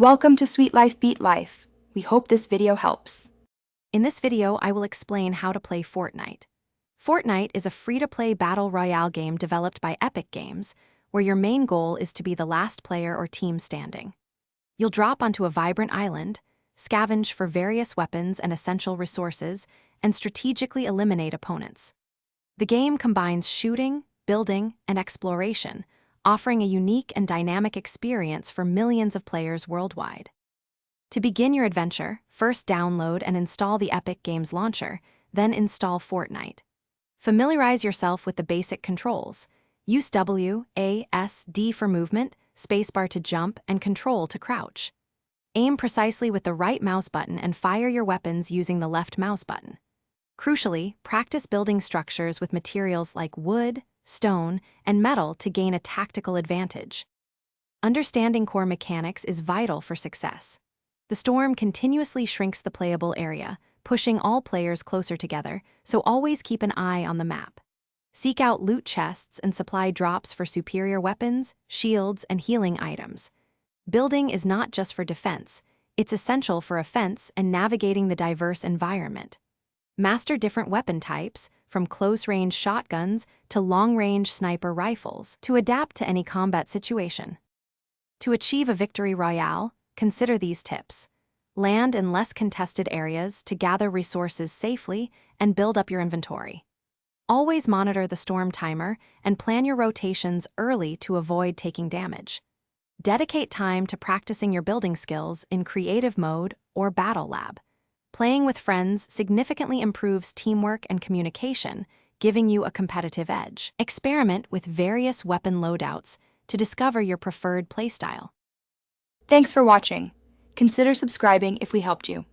Welcome to Sweet Life Beat Life. We hope this video helps. In this video, I will explain how to play Fortnite. Fortnite is a free-to-play battle royale game developed by Epic Games, where your main goal is to be the last player or team standing. You'll drop onto a vibrant island, scavenge for various weapons and essential resources, and strategically eliminate opponents. The game combines shooting, building, and exploration, offering a unique and dynamic experience for millions of players worldwide. To begin your adventure, first download and install the Epic Games launcher, then install Fortnite. Familiarize yourself with the basic controls. Use W, A, S, D for movement, spacebar to jump, and control to crouch. Aim precisely with the right mouse button and fire your weapons using the left mouse button. Crucially, practice building structures with materials like wood, stone, and metal to gain a tactical advantage. Understanding core mechanics is vital for success. The storm continuously shrinks the playable area, pushing all players closer together, so always keep an eye on the map. Seek out loot chests and supply drops for superior weapons, shields, and healing items. Building is not just for defense, it's essential for offense and navigating the diverse environment. Master different weapon types, from close-range shotguns to long-range sniper rifles, to adapt to any combat situation. To achieve a victory royale, consider these tips. Land in less contested areas to gather resources safely and build up your inventory. Always monitor the storm timer and plan your rotations early to avoid taking damage. Dedicate time to practicing your building skills in creative mode or battle lab. Playing with friends significantly improves teamwork and communication, giving you a competitive edge. Experiment with various weapon loadouts to discover your preferred playstyle. Thanks for watching. Consider subscribing if we helped you.